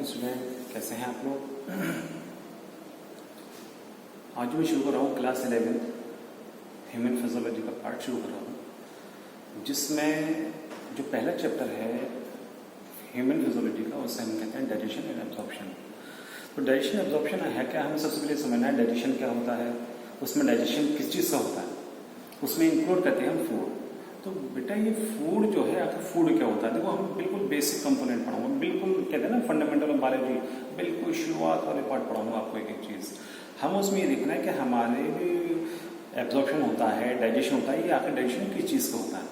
Morning student, कैसे हैं आप लोग। आज मैं शुरू कर रहा हूँ क्लास 11 ह्यूमन फिजियोलॉजी का पार्ट शुरू कर रहा हूँ, जिसमें जो पहला चैप्टर है ह्यूमन फिजियोलॉजी का, उसे हम कहते हैं डाइजेशन एंड एब्जॉर्प्शन। तो डाइजेशन एब्जॉर्प्शन है क्या, हमें सबसे पहले समझना है डाइजेशन क्या होता है, उसमें डाइजेशन किस चीज़ का होता है, उसमें इंक्लूड करते हैं हम फूड। तो बेटा ये फूड जो है, आखिर फूड क्या होता है, देखो हम बिल्कुल बेसिक कंपोनेंट पढ़ाऊंगा, बिल्कुल कहते हैं ना फंडामेंटल ऑफ बायोलॉजी, बिल्कुल शुरुआत वाले पार्ट पढ़ाऊंगा आपको एक एक चीज़। हम उसमें ये देखना है कि हमारे एब्जॉर्प्शन होता है, डाइजेशन होता है, ये आखिर डाइजेशन किस चीज़ का होता है,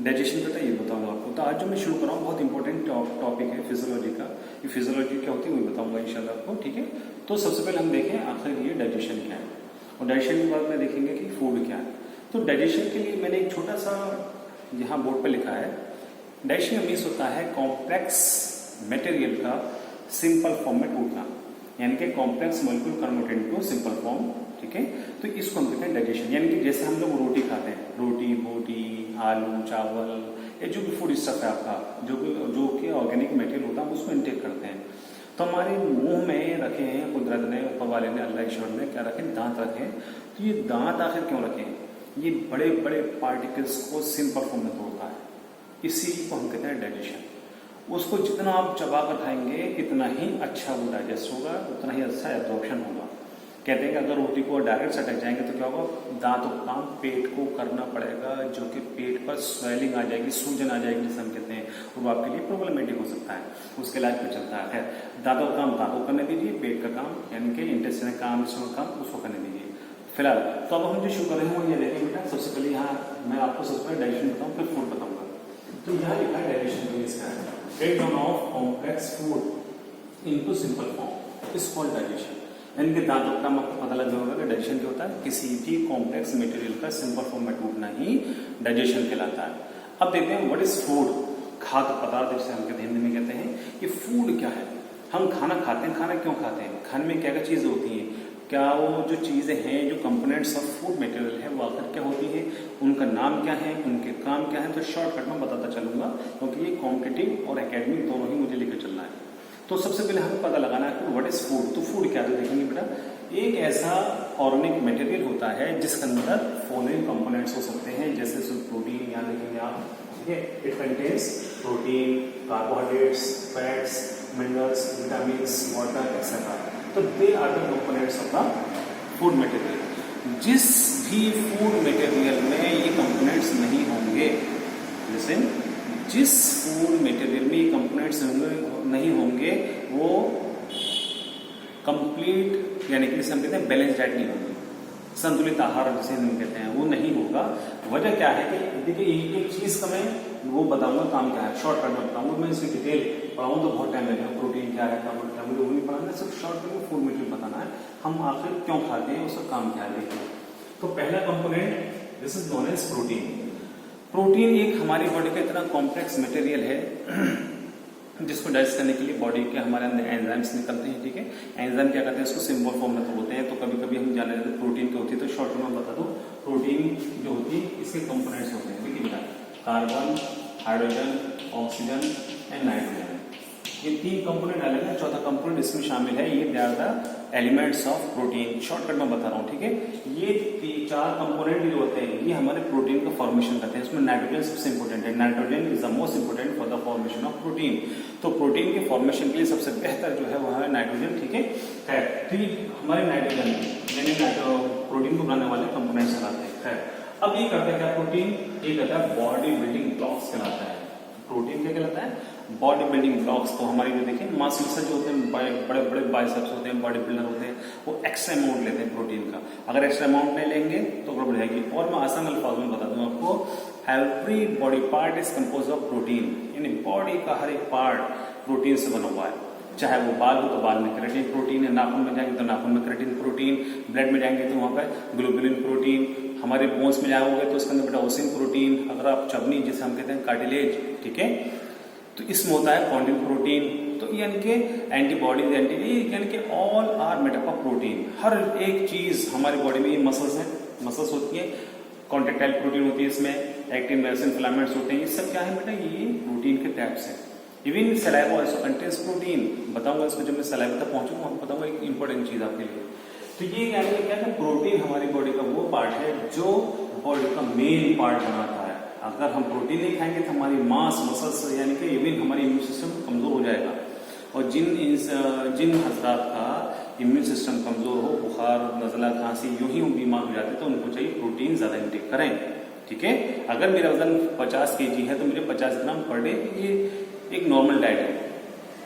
डाइजेशन बेटा ये बताऊंगा आपको। तो आज जो मैं शुरू कर रहा हूँ बहुत इंपॉर्टेंट टॉपिक है फिजियोलॉजी का, ये फिजियोलॉजी क्या होती है वो बताऊंगा इंशाल्लाह आपको, ठीक है। तो सबसे पहले हम देखें आखिर ये डाइजेशन क्या है, और डाइजेशन के बाद में देखेंगे कि फूड क्या है। तो डाइजेशन के लिए मैंने एक छोटा सा यहाँ बोर्ड पे लिखा है, डाइजेशन मीन्स होता है कॉम्प्लेक्स मटेरियल का सिंपल फॉर्म में टूटना, यानी कि complex molecule converted into simple form, ठीक है। तो इसको हम कहते हैं डाइजेशन, यानी कि जैसे हम लोग रोटी खाते हैं, रोटी बोटी आलू चावल, ये जो भी फूड स्टफ है आपका, जो कि ऑर्गेनिक मटेरियल होता है हम उसको इंटेक करते हैं। तो हमारे मुंह में रखे हैं कुदरत ने, ऊपर वाले ने, अल्लाह ईश्वर ने क्या रखे, दांत रखे। तो ये दांत आखिर क्यों रखे, ये बड़े बड़े पार्टिकल्स को सिंपल फॉर्म में तोड़ता है, इसी को हम कहते हैं डाइजेशन। उसको जितना आप चबा कर खाएंगे इतना ही अच्छा वो डाइजेस्ट होगा, उतना ही अच्छा एब्जॉर्प्शन होगा। कहते हैं कि अगर रोटी को डायरेक्ट से अटक जाएंगे तो क्या होगा, दांतों का काम पेट को करना पड़ेगा, जो कि पेट पर स्वेलिंग आ जाएगी, सूजन आ जाएगी जिसे हम कहते हैं, और वो आपके लिए प्रॉब्लमेटिक हो सकता है, उसके इलाज पे चलता है। खैर दांतों का काम दांतों करने दीजिए, पेट का काम यानी कि इंटेस्टाइन का काम उसको करने दीजिए फिलहाल। तो अब हम जो शुरू कर रहे हैं वो ये देखें बेटा, सबसे पहले यहाँ मैं आपको सबसे पहले डाइजेशन बताऊँ फिर फूड बताऊंगा। तो यहाँ लिखा है डाइजेशन तो इसका है break down of complex food into simple form is called digestion. यानी कि दांतों का आपको पता लग जाएगा कि डाइजेशन क्या होता है, किसी भी कॉम्प्लेक्स मटेरियल का सिंपल फॉर्म में टूटना ही डाइजेशन कहलाता है। अब देखते हैं व्हाट इज फूड, खाद्य पदार्थ जिसे हम कहते हैं, हिंदी में कहते हैं। ये फूड क्या है, हम खाना खाते हैं, खाना क्यों खाते हैं, खाने में क्या क्या चीजें होती हैं, क्या वो जो चीज़ें हैं, जो कंपोनेंट्स ऑफ फूड मटेरियल है वो आखिर क्या होती है, उनका नाम क्या है, उनके काम क्या है। तो शॉर्टकट में बताता चलूंगा, क्योंकि ये कॉम्पिटिटिव और एकेडमिक दोनों ही मुझे लेकर चलना है। तो सबसे पहले हमें पता लगाना है कि व्हाट इज फूड। तो फूड क्या है, तो देखेंगे बेटा, एक ऐसा ऑर्गेनिक मटेरियल होता है जिसके अंदर फॉलोइंग कंपोनेंट्स हो सकते हैं, जैसे प्रोटीन, याद रखेंगे आप, ठीक है। It contains protein, carbohydrates, fats, minerals, vitamin, water etcetera. तो they are the components of the food material. जिस भी फूड मटेरियल में ये कंपोनेंट्स नहीं होंगे, जैसे जिस फूड मटेरियल में ये कंपोनेंट्स नहीं होंगे वो कंप्लीट, यानी कि जिसे हम कहते हैं बैलेंस डाइट नहीं होगी, संतुलित आहार जिसे हम कहते हैं वो नहीं होगा। वजह क्या है कि देखिए एक चीज का मैं वो बताऊंगा काम क्या है, शॉर्टकट में बताऊंगा, मैं इसकी डिटेल पढ़ाऊँ तो बहुत टाइम लगेगा, प्रोटीन क्या है, कार्बोहाइड्रेट क्या है, मुझे वो नहीं पढ़ाना, सिर्फ शॉर्टकट में फूड मटेरियल बताना है, हम आखिर क्यों खाते हैं, उसका काम क्या है देखिए। तो पहला component this is known as protein. Protein एक हमारी बॉडी का इतना कॉम्प्लेक्स मटेरियल है जिसको डाइजेस्ट करने के लिए बॉडी के हमारे अंदर एंजाइम्स निकलते हैं, ठीक है। एंजाइम क्या करते हैं, इसको सिंबल फॉर्म में तोड़ते हैं। तो कभी कभी हम जाने देते प्रोटीन क्या होती है, तो शॉर्ट में बता दो, प्रोटीन जो होती है इसके कंपोनेंट्स होते हैं, देखिए बेटा, carbon, hydrogen, oxygen and nitrogen, ये तीन कंपोनेंट अलग है, चौथा कंपोनेंट इसमें शामिल है, ये they are the elements of protein. Shortcut में बता रहा हूँ, ठीक है। ये चार कंपोनेंट जो होते हैं ये हमारे प्रोटीन का फॉर्मेशन करते हैं। इसमें नाइट्रोजन सबसे इंपॉर्टेंट है, nitrogen is the most important for the formation of protein. तो प्रोटीन के फॉर्मेशन के लिए सबसे बेहतर जो है वो है नाइट्रोजन, ठीक है। तो हमारे नाइट्रोजन यानी प्रोटीन को बनाने वाले कंपोनेंट्स कहलाते हैं। अब ये करता है क्या प्रोटीन, ये करता है बॉडी बिल्डिंग ब्लॉक्स कहलाता है। प्रोटीन क्या कहलाता है, बॉडी बिल्डिंग ब्लॉक्स। तो हमारी जो देखिए मसल्स जो होते हैं, बड़े बड़े बाइसेप्स होते हैं, बॉडी बिल्डर होते हैं, वो एक्स्ट्रा अमाउंट लेते हैं प्रोटीन का। अगर एक्स्ट्रा अमाउंट नहीं लेंगे तो गड़बड़ जाएगी। और मैं आसान अल्फाज में बता दूं आपको, every body part is compose of protein, यानी बॉडी का हर एक पार्ट प्रोटीन से बना हुआ है। चाहे वो बाल हो तो बाल में केराटिन प्रोटीन है, नाखून में जाएंगे तो नाखून में केराटिन प्रोटीन, ब्लड में जाएंगे तो वहाँ पर ग्लोबुलिन प्रोटीन, हमारे बोन्स में जाओगे तो उसके अंदर बेटा ओसिन प्रोटीन, अगर आप चबनी जिसे हम कहते हैं कार्टिलेज, ठीक है, तो इसमें होता है कॉन्डिन प्रोटीन। तो यानी कि एंटीबॉडीज, यानी कि all are made up of protein. हर एक चीज हमारी बॉडी में, ये मसल्स है, मसल्स होती है, कॉन्ट्रेक्टाइल प्रोटीन होती है, इसमें एक्टिन, मायोसिन, फिलामेंट्स होते हैं, ये सब क्या है बेटा, ये प्रोटीन के टाइप्स है। Even saliva also contains protein, बताऊंगा इसको जब मैं सलाइवा तक पहुंचूंगा, आपको बताऊंगा एक इंपॉर्टेंट चीज आपके लिए। तो ये यानी क्या है, प्रोटीन हमारी बॉडी का वो पार्ट है जो बॉडी का मेन पार्ट बनाता है। अगर हम प्रोटीन नहीं खाएंगे तो हमारी मांस मसल्स यानी कि इवन हमारी इम्यून सिस्टम कमजोर हो जाएगा। और जिन हजरात का इम्यून सिस्टम कमजोर हो, बुखार, नजला, खांसी, यूं ही बीमार हो जाते हैं, तो उनको चाहिए प्रोटीन ज्यादा इंटेक करें। ठीक है, अगर मेरा वजन 50 kg है तो मुझे 50 ग्राम पर डे, ये एक नॉर्मल डाइट है।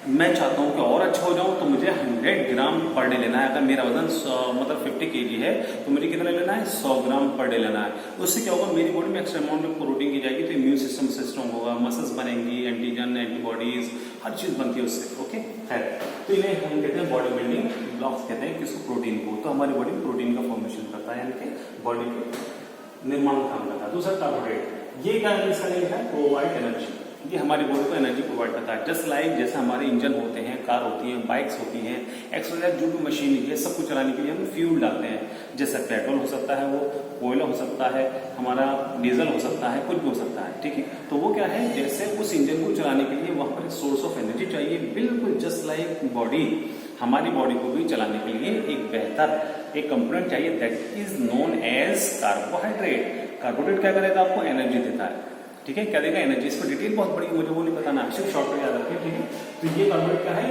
मैं चाहता हूं कि और अच्छा हो जाऊं तो मुझे 100 ग्राम पर डे लेना है। अगर मेरा वजन 50 kg है तो मुझे कितना लेना है, 100 ग्राम पर डे लेना है। उससे क्या होगा, मेरी बॉडी में एक्स्ट्रा अमाउंट में प्रोटीन की जाएगी, तो इम्यून सिस्टम से स्ट्रॉन्ग होगा, मसल्स बनेंगी, एंटीजन, एंटीबॉडीज, हर चीज बनती है उससे। ओके, खैर, तो इन्हें हम कहते हैं बॉडी बिल्डिंग ब्लॉक्स कहते हैं किसको, प्रोटीन को। तो हमारी बॉडी प्रोटीन का फॉर्मेशन करता है, यानी कि बॉडी के निर्माण काम करता है। दूसरा कार्बोहाइड्रेट, ये क्या है, इसका लिखा है प्रोवाइड एनर्जी। ये हमारी बॉडी को एनर्जी प्रोवाइड करता है। जस्ट लाइक जैसे हमारे इंजन होते हैं, कार होती है, बाइक्स होती हैं, एक्सरसाइज जो भी मशीन है, सब कुछ चलाने के लिए हम फ्यूल डालते हैं। जैसे पेट्रोल हो सकता है, वो कोयला हो सकता है, हमारा डीजल हो सकता है, कुछ भी हो सकता है। ठीक है, तो वो क्या है, जैसे उस इंजन को चलाने के लिए वहां पर एक सोर्स ऑफ एनर्जी चाहिए। बिल्कुल जस्ट लाइक बॉडी, हमारी बॉडी को भी चलाने के लिए एक बेहतर एक कंपोनेंट चाहिए, that is known as carbohydrate. Carbohydrate क्या करेगा, आपको एनर्जी देता है। ठीक है, क्या देगा, एनर्जी। इसको डिटेल बहुत बड़ी मुझे वो नहीं बताना, सिर्फ शॉर्टकट याद रखें। ठीक है, तो ये कार्बोहाइड्रेट क्या है,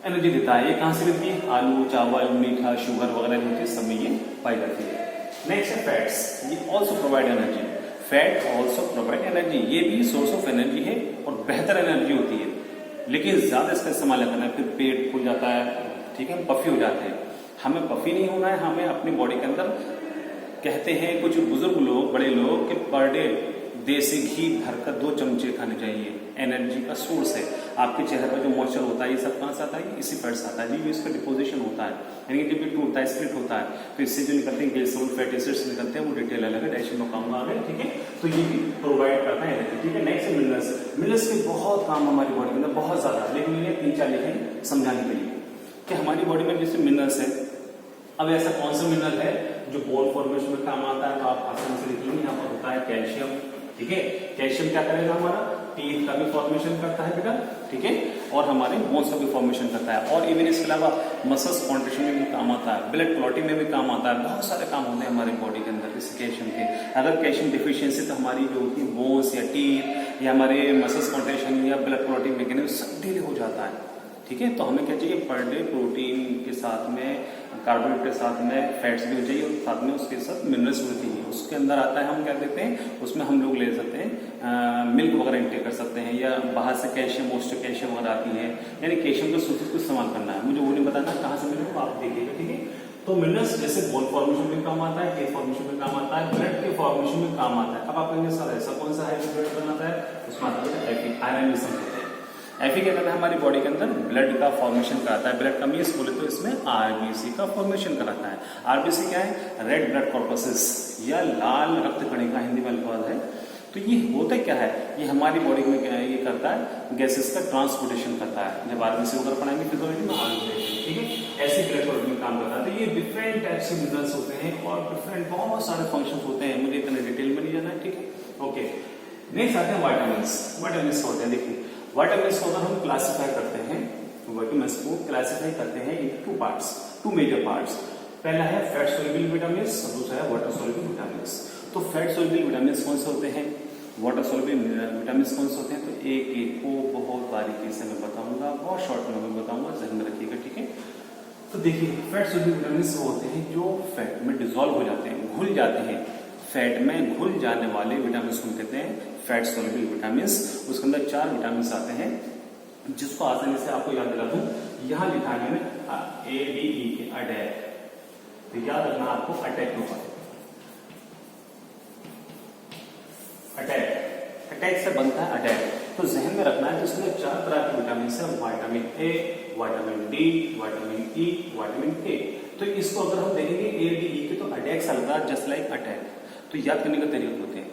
एनर्जी देता है। ये कहां से मिलती है, आलू, चावल, मीठा, शुगर वगैरह जो होती है सब में ये पाई जाती है। नेक्स्ट है फैट्स, ये also provide energy. Fat also provide energy, ये भी सोर्स ऑफ एनर्जी है और बेहतर एनर्जी होती है, लेकिन ज्यादा इसका इस्तेमाल करना है, फिर पेट फूल जाता है। ठीक है, हम पफी हो जाते हैं। हमें पफी नहीं होना है, हमें अपनी बॉडी के अंदर, कहते हैं कुछ बुजुर्ग लोग, बड़े लोग, कि पर डे देसी घी भरकर 2 चमचे खाने चाहिए। एनर्जी का सोर्स है। आपके चेहरे पर जो मॉइस्चर होता है, ये सब कहां से आता है, इसी फैट से आता है। जी, इसका डिपोजिशन होता है, यानी कि जब ये टूटता है, स्प्लिट होता है, तो इससे जो निकलते हैं ग्लिसरॉल, फैटी एसिड्स निकलते हैं, वो डिटेल अलग है, डाइजेशन में काम आ गए। ठीक है, तो ये भी प्रोवाइड करता है एनर्जी। ठीक है, नेक्स्ट है मिनरल्स। मिनरल्स के बहुत काम हमारी बॉडी के अंदर, बहुत ज्यादा, लेकिन ये 3-4 लिखे समझाने के लिए कि हमारी बॉडी में जैसे मिनरल्स है। अब ऐसा कौन सा मिनरल है जो बोन फॉर्मेशन में काम आता है, तो आप आसानी से लिखेंगे। यहाँ पर होता है कैल्शियम। ठीक है, कैल्शियम क्या करेगा, हमारा टीथ का भी फॉर्मेशन करता है बेटा। ठीक है, और हमारे बोन्स का भी फॉर्मेशन करता है, और इवन इसके अलावा मसल्स कॉन्ट्रेक्शन में भी काम आता है, ब्लड क्लॉटिंग में भी काम आता है। बहुत सारे काम होते हैं हमारी बॉडी के अंदर इस कैल्शियम के। अगर कैल्शियम डिफिशियंसी, तो हमारी जो होती है बोन्स या टीथ या हमारे मसल्स कॉन्ट्रेक्शन या ब्लड क्लॉटिंग मैकेनिज्म सब डिले हो जाता है। ठीक है, तो हमें क्या चाहिए, पर डे प्रोटीन के साथ में, कार्बोहाइड्रेट के साथ में फैट्स भी चाहिए, और साथ में उसके साथ मिनरल्स भी चाहिए। उसके अंदर आता है, हम क्या देते हैं उसमें, हम लोग ले सकते हैं मिल्क वगैरह इंटेक कर सकते हैं, या बाहर से कैल्शियम, मोस्ट कैल्शियम वगैरह आती है, यानी कैल्शियम का सोर्सेज को इस्तेमाल करना है। मुझे वो नहीं बताना कहाँ से मिलेगा, आप देखिएगा। ठीक है, तो मिनरल्स जैसे बोन फॉर्मेशन में काम आता है, टीथ फॉर्मेशन में काम आता है, ब्लड के फॉर्मेशन में काम आता है। अब आप कहेंगे सर ऐसा कौन सा है जो ब्लड बनाता है, उसमें आता है एफी, आयरन। एफी क्या करता है, हमारी बॉडी के अंदर ब्लड का फॉर्मेशन कराता है। ब्लड का मीन्स बोले तो इसमें आरबीसी का फॉर्मेशन कराता है। आरबीसी क्या है, रेड ब्लड कॉर्पसेस, या लाल रक्त कणिका हिंदी में अल्फाज है। तो ये होता क्या है, ये हमारी बॉडी में क्या है, ये करता है गैसेस का ट्रांसपोर्टेशन करता है। जब आरबीसी वगैरह पढ़ाएंगे फिजियोलॉजी में आगे, ठीक है, ऐसे ब्लड में काम करता है। तो ये डिफरेंट टाइप्स के मिनरल्स होते हैं और डिफरेंट बहुत सारे फंक्शन होते हैं, मुझे इतने डिटेल में नहीं जाना है। ठीक है, ओके। नेक्स्ट आते हैं वाइटामिन्स। वाइटामिन्स होते हैं, देखिए वाइटामिन्स को अगर हम क्लासिफाई करते हैं, वाइटामिन्स को क्लासिफाई करते हैं इन 2 पार्ट्स, 2 मेजर पार्ट्स। पहला है फैट सोल्युबल विटामिन्स, दूसरा है वाटर सोल्युबल विटामिन्स। तो फैट सोल्युबल विटामिन्स कौन से होते हैं, वाटर सोल्युबल विटामिन्स कौन से होते हैं, तो एक एक को बहुत बारीकी से मैं बताऊंगा, बहुत शॉर्ट में मैं बताऊंगा, ध्यान में रखिएगा। ठीक है, तो देखिए फैट सोल्युबल विटामिन्स वो होते हैं जो फैट में डिसॉल्व हो जाते हैं, घुल जाते हैं। फैट में घुल जाने वाले विटामिन को कहते हैं फैट सोल्युबल विटामिन्स। उसके अंदर 4 विटामिन आते हैं, जिसको आसानी से आपको याद दिला दूं। यहां लिखा है मैंने ADE के, अटैक। तो याद रखना आपको अटैक के ऊपर, अटैक से बनता है अटैक। तो जहन में रखना है, जिसमें 4 तरह के विटामिन है, vitamin A, vitamin D, vitamin E, vitamin के। तो इसको अगर हम देखेंगे ADE के, तो अटैक से लगता है जस्ट लाइक अटैक। तो याद करने का तरीके होते हैं,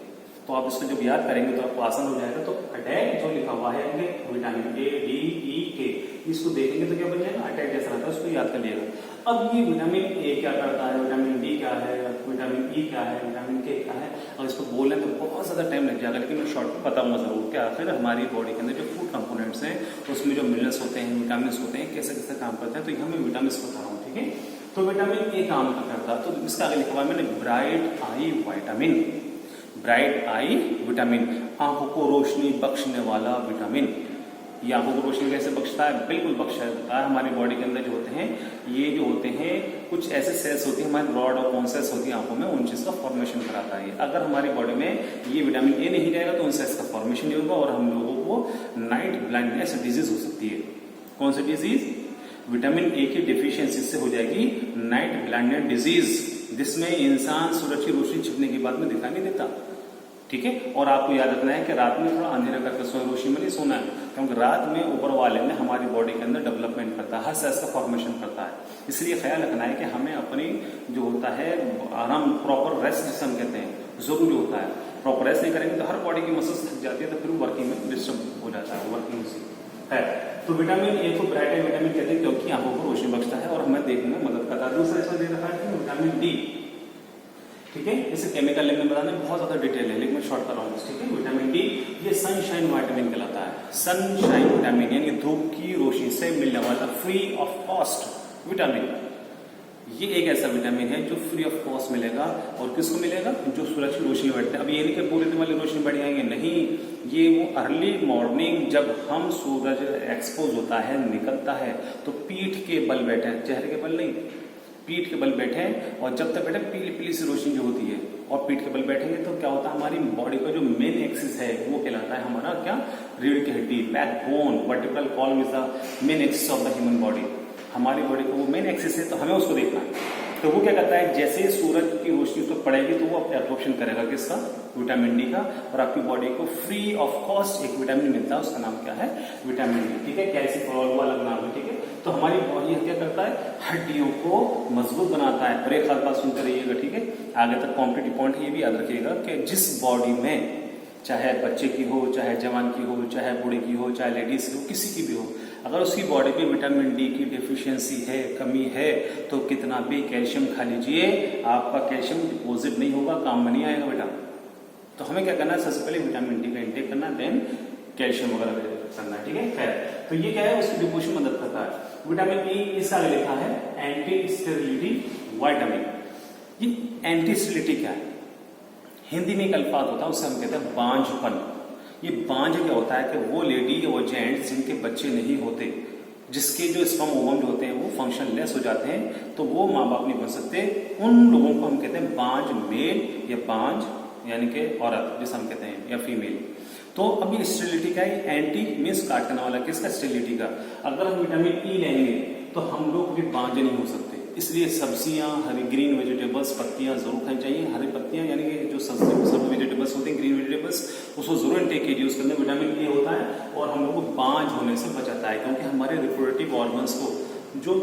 तो आप इसको जब याद करेंगे तो आपको आसान हो जाएगा। तो अटैक जो लिखा हुआ है विटामिन ए, डी, ई, के, इसको देखेंगे तो क्या बन जाएगा, अटैक जैसा रहता है, उसको याद कर लिएगा। अब ये विटामिन ए क्या करता है, विटामिन डी क्या है, विटामिन ई क्या है, विटामिन के क्या है, और इसको बोलें तो बहुत ज़्यादा टाइम लग जाएगा, लेकिन मैं शॉर्ट में बताऊंगा ज़रूर कि आखिर हमारी बॉडी के अंदर जो फूड कंपोनेंट्स हैं उसमें जो मिनरल्स होते हैं, विटामिन होते हैं, कैसे कैसे काम करते हैं। तो ये मैं विटामिन बता रहा हूँ, ठीक है। तो विटामिन ए काम करता है, तो इसका आगे लिखा हुआ मैंने ब्राइट आई विटामिन, ब्राइट आई विटामिन, आंखों को रोशनी बख्शने वाला विटामिन। ये आंखों को रोशनी कैसे बख्शता है? बिल्कुल बख्शता है। हमारी बॉडी के अंदर जो होते हैं, ये जो होते हैं कुछ ऐसे सेल्स होती है हमारी रॉड और कौन सेल्स होती है आंखों में, उन चीज का फॉर्मेशन कराता है। अगर हमारी बॉडी में ये विटामिन ए नहीं रहेगा तो उन सेल्स का फॉर्मेशन नहीं होगा और हम लोगों को नाइट ब्लाइंडनेस डिजीज हो सकती है। कौन सी डिजीज? विटामिन ए की डिफिशियंसी से हो जाएगी नाइट ब्लाइंडनेस डिजीज, जिसमें इंसान सूरज की रोशनी छिपने के बाद में दिखाई नहीं देता, ठीक है। और आपको याद रखना है कि रात में थोड़ा अंधेरा करके सोए, रोशनी में नहीं सोना है, क्योंकि रात में ऊपर वाले ने हमारी बॉडी के अंदर डेवलपमेंट करता है, हर सेल्स का फॉर्मेशन करता है। इसलिए ख्याल रखना है कि हमें अपनी जो होता है आराम, प्रॉपर रेस्ट जिसे हम कहते हैं, जरूरी होता है। प्रॉपर रेस्ट नहीं करेंगे तो हर बॉडी की मसल्स थक जाती है, तो फिर वर्किंग में डिस्टर्ब हो जाता है, वर्किंग है। तो विटामिन ए को ब्राइट विटामिन कहते हैं क्योंकि आंखों को रोशनी बख्शता है और हमें देखने में मदद करता है। दूसरा इसमें दे रखा है विटामिन डी, ठीक है। इसे केमिकल नेम में बताने बहुत ज्यादा डिटेल है, लेकिन मैं शॉर्ट कर रहा हूँ, ठीक है। विटामिन डी ये सनशाइन विटामिन कहलाता है। सनशाइन विटामिन यानी धूप की रोशनी से मिलने वाला फ्री ऑफ कॉस्ट विटामिन। ये एक ऐसा विटामिन है जो फ्री ऑफ कॉस्ट मिलेगा, और किसको मिलेगा? जो सूरज की रोशनी बैठते हैं। अब ये नहीं कि पूरे दिन वाली रोशनी बढ़ जाएंगे, नहीं, ये वो अर्ली मॉर्निंग जब हम सूरज एक्सपोज होता है, निकलता है, तो पीठ के बल बैठे हैं, चेहरे के बल नहीं, पीठ के बल बैठे हैं, और जब तक बैठे पीली पीली सी रोशनी जो होती है, और पीठ के बल बैठेंगे तो क्या होता है, हमारी बॉडी का जो मेन एक्सिस है वो कहलाता है हमारा क्या? रीढ़ की हड्डी, backbone, vertebral column is the main axis of the human body. हमारी बॉडी का वो मेन एक्सिस है, तो हमें उसको देखना है। तो वो क्या करता है, जैसे सूरज की रोशनी उस पर पड़ेगी तो वो एब्जॉर्प्शन करेगा किसका? विटामिन डी का, और आपकी बॉडी को फ्री ऑफ कॉस्ट एक विटामिन मिलता है, उसका नाम क्या है? विटामिन डी, ठीक है। कैल्शियम वो अलग नाम है, ठीक है। तो हमारी बॉडी क्या करता है? हड्डियों को मजबूत बनाता है। और एक खास बात सुनते रहिएगा, ठीक है, आगे तक कॉम्पिटिटिव पॉइंट ये भी याद रखिएगा कि जिस बॉडी में, चाहे बच्चे की हो, चाहे जवान की हो, चाहे बूढ़े की हो, चाहे लेडीज की हो, किसी की भी हो, अगर उसकी बॉडी में विटामिन डी की डिफिशियंसी है, कमी है, तो कितना भी कैल्शियम खा लीजिए, आपका कैल्शियम डिपोजिट नहीं होगा, काम में नहीं आएगा बेटा। तो हमें क्या करना है? सबसे पहले विटामिन डी का इंटेक करना, देन कैल्शियम वगैरह करना है, ठीक है। खैर, तो ये क्या है? उसकी डिपोजिशन में मदद करता है। विटामिन ई इसका लिखा है एंटी स्टेरिलिटी विटामिन। ये एंटी स्टेरिलिटी क्या है? हिंदी में एक अल्फाज होता है, उससे हम कहते हैं बांझपन। ये बांझ क्या होता है कि वो लेडी या वो जेंट्स जिनके बच्चे नहीं होते, जिसके जो स्पर्म ओवम जो होते हैं वो फंक्शन लेस हो जाते हैं, तो वो माँ बाप नहीं बन सकते, उन लोगों को हम कहते हैं बांझ मेल या बांझ यानी कि औरत जिसे हम कहते हैं, या फीमेल। तो अभी स्टेरिलिटी का है, एंटी मीन्स काटने वाला, किसका? स्टेरिलिटी का। अगर हम विटामिन ई लेंगे तो हम लोग भी बांझ नहीं हो सकते, इसलिए सब्जियां, हरी ग्रीन वेजिटेबल्स, पत्तियां जरूर खानी चाहिए। हरी पत्तियां यानी कि जो सब वेजिटेबल्स होते हैं, ग्रीन वेजिटेबल्स, उसको जरूर इंटेक कीजिए। उसके अंदर विटामिन ए होता है और हम लोग को बांझ होने से बचाता है, क्योंकि हमारे रिप्रोडक्टिव ऑर्गन्स को, जो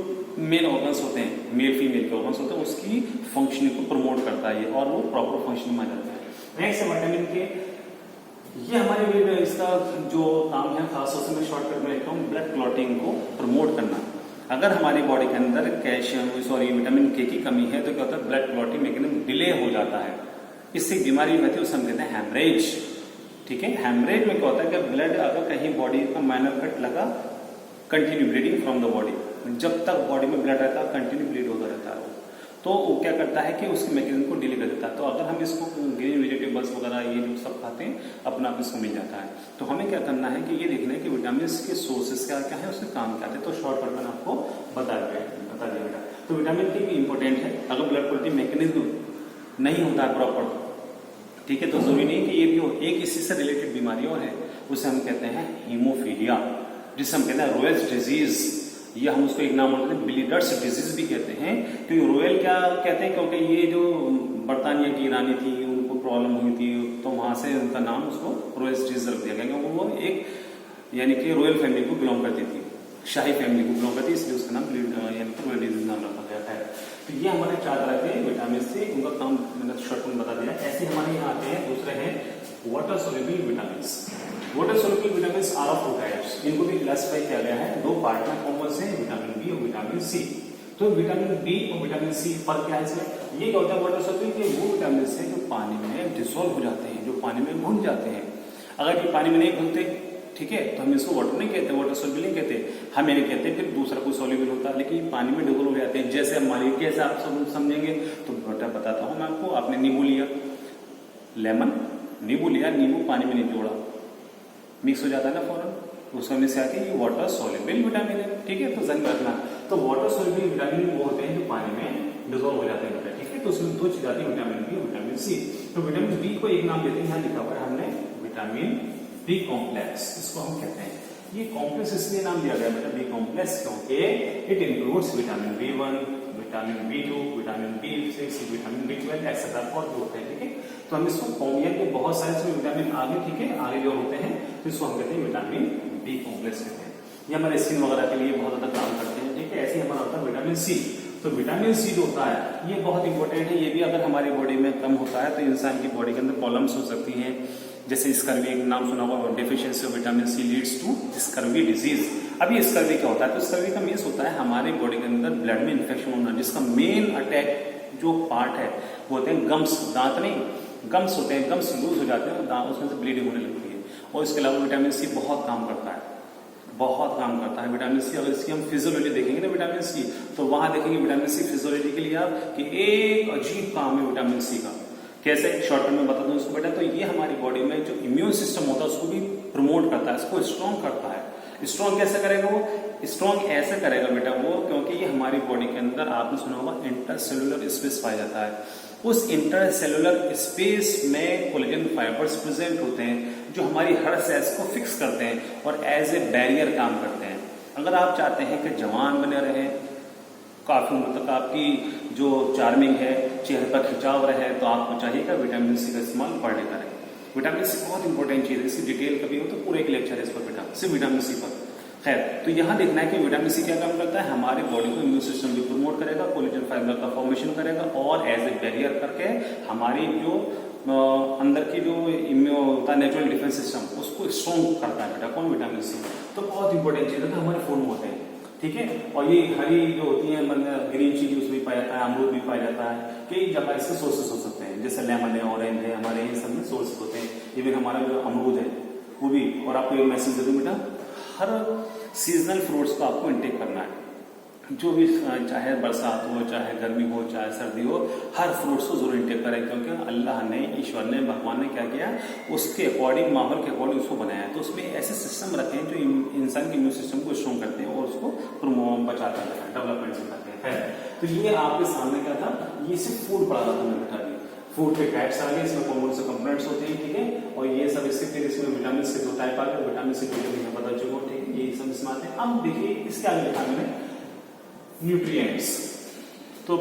मेन ऑर्गन्स होते हैं, मेल फीमेल के ऑर्गन्स होते हैं, उसकी फंक्शनिंग को प्रमोट करता है और वो प्रॉपर फंक्शनिंग में आ जाता है। नेक्स्ट विटामिन के, ये हमारे इसका जो काम है खासतौर से मैं शॉर्टकट में लिखता हूँ, ब्लड क्लॉटिंग को प्रमोट करना। अगर हमारी बॉडी के अंदर कैल्शियम, विटामिन के की कमी है तो क्या होता है? ब्लड क्लॉटिंग मैकेनिज्म डिले हो जाता है, इससे बीमारी होती है, उसे हम कहते हैं हैमरेज, ठीक है। हैमरेज में क्या होता है कि ब्लड अगर कहीं बॉडी का माइनर कट लगा, continue bleeding from the body, जब तक बॉडी में ब्लड रहता है कंटिन्यू ब्लीड होता रहता है, तो वो क्या करता है कि उसके मैकेनिज्म को डिले कर देता है। तो अगर हम इसको ग्रीन वेजिटेबल्स वगैरह ये जो सब खाते हैं, अपना आप इसको मिल जाता है। तो हमें क्या करना है कि ये देखना है कि विटामिन के सोर्सेस क्या क्या है, उसके काम क्या है। तो शॉर्टकट मैंने आपको बता दिया बेटा। तो विटामिन के भी इंपॉर्टेंट है। अगर ब्लड क्लॉटिंग मैकेनिज्म नहीं होता है प्रॉपर, ठीक है, तो जरूरी नहीं कि ये भी हो। एक इसी से रिलेटेड बीमारी और है, उसे हम कहते हैं हीमोफीलिया, जिसे हम कहते हैं रोयल्स डिजीज। ये हम उसको एक नाम बोलते हैं बिलीडर्स डिजीज भी कहते हैं। क्योंकि रोयल क्या कहते हैं? क्योंकि ये जो बर्तानिया की रानी थी, उनको प्रॉब्लम हुई थी, तो वहां से उनका नाम उसको रोयल्स डिजीज रख दिया गया, क्योंकि वो एक यानी कि रॉयल फैमिली को बिलोंग करती थी, शाही फैमिली को बिलोंग करती, इसलिए उसका नाम यानी कि रोयल डिजीज नाम रखा गया है। तो ये हमारे 4 तरह के विटामिन से, उनका काम मैंने शॉर्ट में बता दिया। ऐसे हमारे यहाँ आते हैं, दूसरे हैं water soluble vitamin. Water soluble vitamin are of 2 types, इनको भी क्लासिफाई किया गया है 2 पार्ट में, कौन से? विटामिन बी और विटामिन सी। तो विटामिन बी और विटामिन सी फर्क क्या है इसमें? ये क्या होता है वाटर सॉल्युबल, ये वो विटामिन है जो पानी में डिसॉल्व हो जाते हैं, जो पानी में घुल जाते हैं। अगर ये पानी में नहीं घुलते, ठीक है, तो हम इसको वाटर नहीं कहते, वाटर सॉल्युबल नहीं कहते, हम ये नहीं कहते, फिर दूसरा कोई सॉल्युबल होता है, लेकिन पानी में डिसॉल्व हो जाते हैं। जैसे मान लीजिए कैसे आप सब समझेंगे, तो बेटा बताता हूँ मैं आपको। आपने नींबू लिया, लेमन नींबू लिया, नींबू पानी में नहीं जोड़ा, मिक्स हो जाता है ना फौरन, उसका में से आके ये वाटर सॉल्युबल विटामिन है, ठीक है, तो ध्यान रखना। तो वाटर सॉल्युबल विटामिन वो होते हैं जो पानी में डिसॉल्व हो जाते हैं, ठीक है। तो उसमें दो चीज आती है, विटामिन बी और विटामिन सी। तो विटामिन बी को एक नाम देते हैं, यहाँ लिखा हुआ है हमने विटामिन बी कॉम्प्लेक्स, इसको हम कहते हैं। ये कॉम्प्लेक्स इसलिए नाम दिया गया बेटा बी कॉम्प्लेक्स क्योंकि it includes vitamin B1, vitamin B2, vitamin B6, vitamin B12 etcetera और जो होते हैं, ठीक है। तो हम इसको कॉम्बिनेट के बहुत सारे इसमें विटामिन आगे, ठीक है, आगे जो होते हैं, तो इसको हम कहते हैं विटामिन बी कॉम्प्लेक्स कहते हैं। ये हमारे स्किन वगैरह के लिए बहुत ज्यादा काम करते हैं, ठीक है। ऐसे ही हमारा होता है विटामिन सी। तो विटामिन सी जो होता है ये बहुत इंपॉर्टेंट है। ये भी अगर हमारी बॉडी में कम होता है तो इंसान की बॉडी के अंदर प्रॉब्लम्स हो सकती हैं, जैसे स्कर्वी, एक नाम सुना होगा, deficiency of vitamin C leads to scurvy disease. अब ये स्कर्वी क्या होता है, तो स्कर्वी का मीन्स होता है हमारी बॉडी के अंदर ब्लड में इन्फेक्शन होना, जिसका मेन अटैक जो पार्ट है वो होते हैं गम्स, दांत नहीं, गम्स होते हैं, गम्स लूज हो जाते हैं, दांत उसमें से ब्लीडिंग होने लगती है। और इसके अलावा विटामिन सी बहुत काम करता है, बहुत काम करता है विटामिन सी। अगर इसकी हम फिजियोलॉजी देखेंगे ना विटामिन सी, तो वहां देखेंगे विटामिन सी फिजियोलॉजी के लिए आप कि एक अजीब काम है विटामिन सी का। कैसे, शॉर्ट टर्म में बता दूं इसको बेटा, तो ये हमारी बॉडी में जो इम्यून सिस्टम होता है उसको भी प्रमोट करता है, इसको स्ट्रॉन्ग करता है। स्ट्रॉन्ग कैसे करेगा वो, स्ट्रॉन्ग ऐसे करेगा बेटा वो, क्योंकि ये हमारी बॉडी के अंदर आपने सुना होगा इंटरसेलुलर स्पेस पाया जाता है। उस इंटरसेलुलर स्पेस में कोलेजन फाइबर्स प्रेजेंट होते हैं जो हमारी हर सेल्स को फिक्स करते हैं और एज ए बैरियर काम करते हैं। अगर आप चाहते हैं कि जवान बने रहे, काफी उम्र तक आपकी जो चार्मिंग है, चेहरे पर खिंचाव रहे, तो आपको चाहिए कि विटामिन सी का इस्तेमाल पर डे करें। विटामिन सी बहुत इंपॉर्टेंट चीज है, इसकी डिटेल कभी हो तो पूरे एक लेक्चर है इस पर बेटा, सिर्फ विटामिन सी पर। खैर, तो यहाँ देखना है कि विटामिन सी क्या काम करता है, हमारे बॉडी को इम्यून सिस्टम भी प्रमोट करेगा, कोलेजन फाइबर का फॉर्मेशन करेगा और एज ए बैरियर करके हमारी जो अंदर की जो इम्यून होता है नेचुरल डिफेंस सिस्टम उसको स्ट्रॉन्ग करता है बेटा। कौन, विटामिन सी। तो बहुत इंपॉर्टेंट चीज है, तो हमारे फूड में होते हैं, ठीक है। और ये हरी जो होती है ग्रीन चीज उसमें पाया जाता है, अमरूद भी पाया जाता है, कई जगह इसके सोर्सेस हो सकते हैं, जैसे लेमन है, ऑरेंज है, हमारे ये सब में सोर्सेस होते हैं। इवन हमारा जो अमरूद है वो भी। और आपको ये मैसेज दे दूं बेटा, हर सीजनल फ्रूट्स को आपको इंटेक करना है, जो भी, चाहे बरसात हो, चाहे गर्मी हो, चाहे सर्दी हो, हर फ्रूट्स को जरूर इंटेक करें, क्योंकि अल्लाह ने, ईश्वर ने, भगवान ने क्या किया, उसके अकॉर्डिंग, माहौल के अकॉर्डिंग उसको बनाया है। तो उसमें ऐसे सिस्टम रखे हैं जो इंसान के इम्यून सिस्टम को स्ट्रॉन्ग करते हैं और उसको बचाते हैं, डेवलपमेंट सिखाते हैं। तो ये आपके सामने क्या था, ये सिर्फ फूड पढ़ा था तुमने बेटा। फूड के टाइप्स आ गए, इसमें कौन से कंपोनेंट्स होते हैं, ठीक है। और ये सब इसके फिर इसमें विटामिन से दो टाइप आ गए, विटामिन से मैं बता चुका हूँ, ठीक है, ये सब इसमें आते हैं। अब देखिए इसके आगे लिखा मैंने न्यूट्रिएंट्स। तो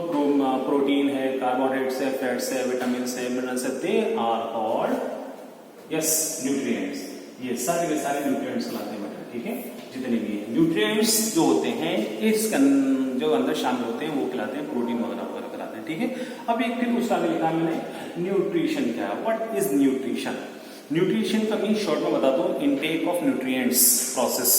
प्रोटीन है, कार्बोहाइड्रेट्स है, फैट्स है, विटामिन है, मिनरल्स है, they are called yes nutrients. ये सारे के सारे न्यूट्रिएंट्स कहलाते हैं बेटा, ठीक है, जितने भी न्यूट्रिएंट्स जो होते हैं इसके जो अंदर शामिल होते हैं वो कहलाते हैं प्रोटीन वगैरह वगैरह कहलाते हैं, ठीक है। अब एक फिर उसका लिखा मैंने न्यूट्रिशन क्या है, व्हाट इज न्यूट्रिशन। न्यूट्रिशन का मीन शॉर्ट में बताता हूँ, इनटेक ऑफ न्यूट्रिएंट्स प्रोसेस,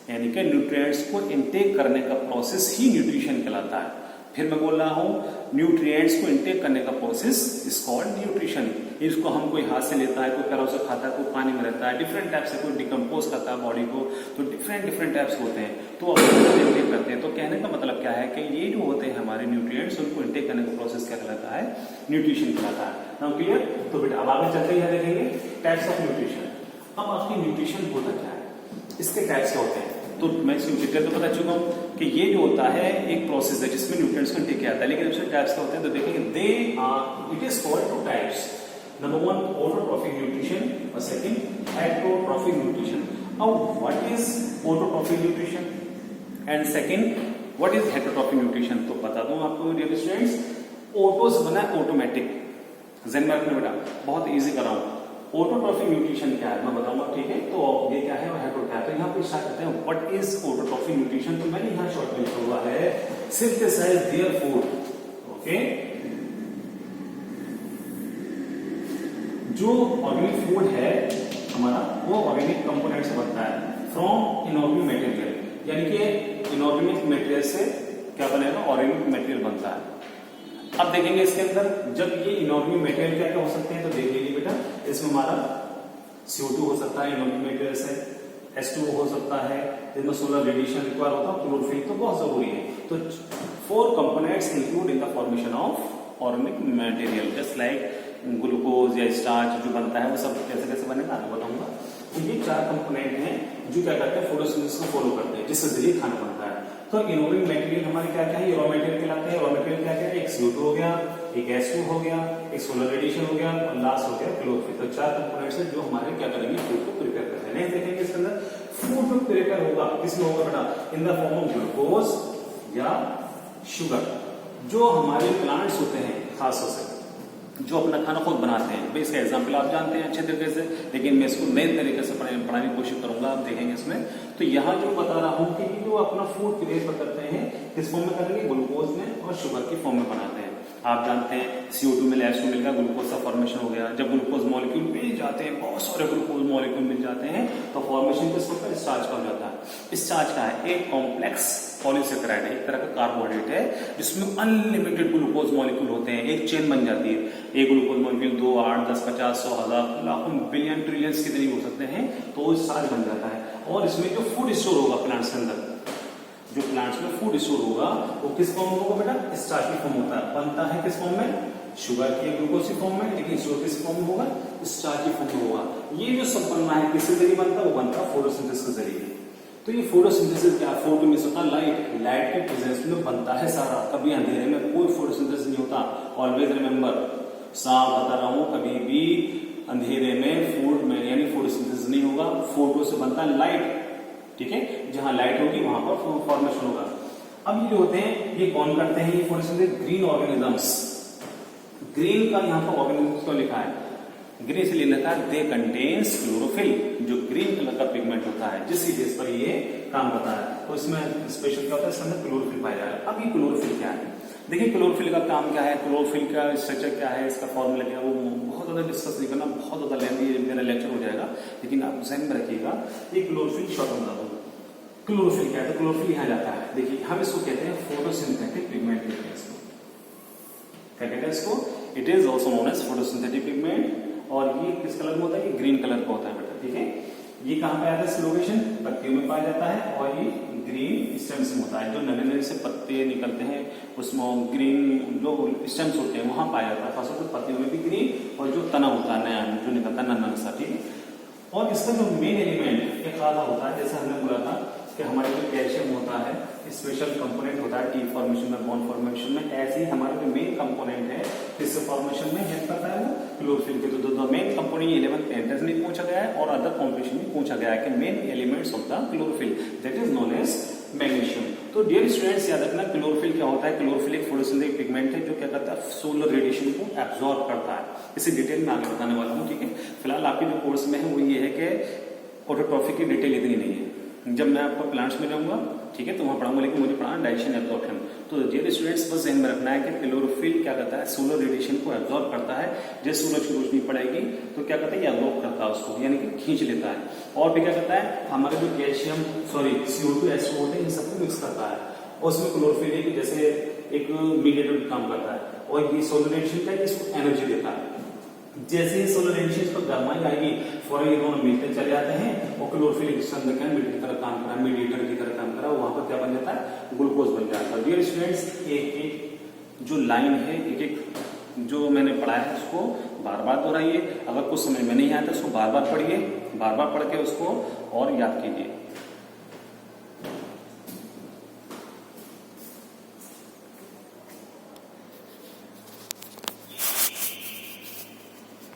यानी कि न्यूट्रिएंट्स को इनटेक करने का प्रोसेस ही न्यूट्रिशन कहलाता है। फिर मैं बोल रहा हूँ, न्यूट्रिएंट्स को इनटेक करने का प्रोसेस इज कॉल्ड न्यूट्रिशन। इसको हम कोई हाथ से लेता है, कोई पैरों से खाता है, कोई पानी में रहता है, डिफरेंट टाइप से कोई डिकम्पोज करता है बॉडी को, तो डिफरेंट टाइप्स होते हैं, तो इनटेक करते हैं। तो कहने का मतलब क्या है कि ये जो होते हैं हमारे न्यूट्रिएंट्स, उनको इनटेक करने का प्रोसेस क्या कहलाता है, न्यूट्रिशन कहलाता है। Now clear. तो बेटा अब आगे चलते हैं, देखेंगे टाइप्स ऑफ न्यूट्रिशन। अब आपकी न्यूट्रिशन होता क्या है, इसके टाइप्स क्या होते हैं, तो मैं इसकी डिटेल तो बता चुका हूँ कि ये जो होता है एक प्रोसेस है जिसमें न्यूट्रिएंट्स को इनटेक किया जाता है। लेकिन उसमें टाइप्स क्या होते हैं, तो देखेंगे they are, it is called two types. Number 1 autotrophic nutrition और सेकंड हेटेरोट्रॉफिक न्यूट्रिशन। अब what is autotrophic nutrition and second what is heterotrophic nutrition, तो बता दूं आपको डियर स्टूडेंट्स। ऑटो से बना है ऑटोमेटिक, ज़हन में रखना बेटा, बहुत इजी कर रहा हूं। ऑटोट्रॉफिक न्यूट्रिशन क्या है मैं बताऊंगा, ठीक है। तो ये क्या है, हेटेरोट्रॉफिक। तो यहाँ पे स्टार्ट करते हैं, व्हाट इज ऑटोट्रॉफिक न्यूट्रिशन। तो मैंने यहाँ शॉर्ट में लिखा हुआ है, सिंथेसाइज देयर फूड, ओके। जो ऑर्गेनिक फूड है हमारा वो ऑर्गेनिक कंपोनेंट से बनता है, फ्रॉम इनऑर्गेनिक मटेरियल, यानी कि इनऑर्गेनिक मटेरियल से क्या बनेगा, ऑर्गेनिक मटेरियल बनता है। अब देखेंगे इसके अंदर जब ये इनऑर्गेनिक मटेरियल क्या क्या हो सकते हैं, तो देख लीजिए बेटा, इसमें हमारा CO2 हो सकता है, इनऑर्गेनिक मटेरियल से H2O हो सकता है, जिसमें सोलर रेडिएशन रिक्वायर होता है, क्लोरोफिल तो बहुत जरूरी है। तो 4 components include in the formation of organic material, just like glucose या स्टार्च जो बनता है वो सब कैसे कैसे बनेगा आगे बताऊंगा। तो ये 4 कंपोनेंट हैं जो क्या करते हैं, फोटोसिंथेसिस को फॉलो करते हैं, जिसके जरिए खाना बनता है। तो इनऑर्गेनिक मटेरियल हमारे क्या क्या है, रॉ मटेरियल कहलाते हैं। रॉ मटेरियल क्या क्या है, एक CO2 हो गया, एक H2 हो गया, एक सोलर रेडिएशन हो गया और लास्ट हो गया क्लोरोफिल। तो 4 कंपोनेंट्स है जो हमारे क्या करेंगे, फूड को प्रिपेयर करते हैं। नहीं देखेंगे इसके अंदर फूड जो प्रिपेयर होगा किसमें होगा बेटा, in the form of glucose या शुगर। जो हमारे प्लांट्स होते हैं खासतौर से जो अपना खाना खुद बनाते हैं, भाई इसका एग्जाम्पल आप जानते हैं अच्छे तरीके से, लेकिन मैं इसको नए तरीके से पढ़ाने की कोशिश करूंगा, आप देखेंगे इसमें। तो यहाँ जो बता रहा हूँ कि जो अपना फूड प्रिपेयर करते हैं किस फॉर्म में करेंगे, ग्लूकोज में और शुगर की फॉर्म में बनाते हैं। आप जानते हैं CO2 मिल H2 मिल गया, ग्लूकोज का फॉर्मेशन हो गया। जब ग्लूकोज मॉलिक्यूल मिल जाते हैं, बहुत सारे ग्लूकोज मॉलिक्यूल मिल जाते हैं, तो फॉर्मेशन किस होता है, स्टार्च का हो जाता है। स्टार्च का है एक कॉम्प्लेक्स पॉलीसेकेराइड है, एक तरह का कार्बोहाइड्रेट है जिसमें अनलिमिटेड ग्लूकोज मॉलिक्यूल होते हैं, एक चेन बन जाती है। एक ग्लूकोज मॉलिक्यूल 2, 8, 10, 50, 100, 1000, लाखों, बिलियन, ट्रिलियंस कितने हो सकते हैं, तो स्टार्च बन जाता है। और इसमें जो फूड स्टोर होगा प्लांट्स के अंदर, जो प्लांट्स में फूड स्टोर होगा वो किस फॉर्म में होगा बेटा, स्टार्च की फॉर्म होता है। बनता है किस फॉर्म में, शुगर की ग्लूकोज की फॉर्म में, लेकिन शुगर किस फॉर्म में होगा, स्टार्च की फॉर्म में होगा। ये जो सब बनना है किसके जरिए बनता है, वो बनता है फोटोसिंथेसिस के जरिए। तो ये फोटोसिंथेसिस क्या, फोटो में होता है लाइट, लाइट के प्रेजेंस में बनता है सारा। कभी अंधेरे में कोई फोटोसिंथेसिस नहीं होता। ऑलवेज रिमेंबर, साफ बता रहा हूं, कभी भी अंधेरे में फूड में यानी फोटोसिंथेसिस नहीं होगा। फोटो से बनता है लाइट, ठीक है, जहां लाइट होगी वहां पर फॉर्मेशन होगा। अब ये जो होते हैं ये कौन करते हैं, ये फोटोसिंथेसिस ग्रीन ऑर्गेनिजम्स। ग्रीन का यहाँ पर ऑर्गेनिजम्स क्यों लिखा है, ग्रीन इसलिए लिखा है दे कंटेन्स क्लोरोफिल, जो ग्रीन कलर का पिगमेंट होता है जिसकी बेस पर ये काम करता है। तो इसमें स्पेशल क्या होता है, इसके अंदर क्लोरोफिल पाया जाएगा। अब ये क्लोरोफिल क्या है, देखिए क्लोरोफिल का काम क्या है, क्लोरोफिल का स्ट्रक्चर क्या है, इसका फॉर्मूला क्या है, वो बहुत ज्यादा डिस्कस नहीं करना, बहुत ज्यादा लेंदी मेरा लेक्चर हो जाएगा, लेकिन आप ध्यान में रखिएगा। ये क्लोरोफिल शॉर्ट में बता दूं, क्लोरोफिल क्या है, तो क्लोरोफिल यहाँ जाता है। देखिए हम इसको कहते हैं फोटोसिंथेटिक पिगमेंट कहते हैं इसको, क्या कहते हैं इसको, it is also known as photosynthetic pigment. और ये किस कलर में होता है, ये ग्रीन कलर का होता है बेटा, ठीक है। ये कहाँ पे आता है, इस लोकेशन पत्तियों में पाया जाता है, और ये ग्रीन स्टेम्स में होता है। जो नए नए से पत्ते निकलते हैं उसमें ग्रीन जो स्टेम्स होते हैं वहां पाया जाता है। फसल तो पत्तियों में भी ग्रीन, और जो तना होता है नया जो निकलता है नन्ना सा, ठीक है। और इसका जो मेन एलिमेंट एक आधा होता है, जैसे हमने बोला था कि हमारे जो कैल्शियम होता है स्पेशल कंपोनेंट होता है टी फॉर्मेशन में, बॉन्ड फॉर्मेशन में। ऐसे ही हमारा जो मेन कंपोनेंट है इस फॉर्मेशन में हेल्प करता है वो क्लोरोफिल के। तो मेन कंपोनेंट 11th एंट्रेंस में पूछा गया है और अदर कॉम्पिटिशन में पूछा गया है कि main elements of the chlorophyll that is known as magnesium. तो डियर स्टूडेंट्स याद रखना क्लोरोफिल क्या होता है, क्लोरोफिल एक फोटोसिंथेटिक पिगमेंट है जो क्या करता है, सोलर रेडिएशन को एब्जॉर्ब करता है। इसे डिटेल में आगे बताने वाला हूँ, ठीक है। फिलहाल आपके जो कोर्स में है वो ये है कि ऑटोट्रॉफिक की डिटेल इतनी नहीं है। जब मैं आपको प्लांट्स में जाऊंगा, ठीक है, तो वहां पढ़ाऊंगा, लेकिन मुझे पढ़ाना डाइजेशन एब्जॉर्प्शन। तो डियर स्टूडेंट्स बस ध्यान में रखना है कि क्लोरोफिल क्या करता है, सोलर रेडिएशन को एब्जॉर्ब करता है। जैसे सूरज की रोशनी पड़ेगी तो क्या करता है, ये एब्जॉर्ब करता है उसको, यानी कि खींच लेता है। और भी क्या करता है, हमारे जो कैल्शियम CO2 H2 होते हैं इन सबको मिक्स करता है। और उसमें क्लोरोफिल एक जैसे एक मीडिएटर काम करता है, और ये सोलर रेडिएशन क्या है, इसको एनर्जी देता है। जैसे ही सोलर रेडिएशन पर गर्माई आएगी फौरन ये दोनों मिलते चले जाते हैं, और क्लोरोफिल एक मीडिएटर की तरह काम करा, मीडिएटर की तरह काम करा, वहां पर क्या बन जाता है, ग्लूकोज बन जाता है। डियर स्टूडेंट्स एक एक जो लाइन है, एक एक जो मैंने पढ़ा है उसको बार बार दोहराइए। अगर कुछ समझ में नहीं आता उसको बार बार पढ़िए, बार बार पढ़ के उसको और याद कीजिए।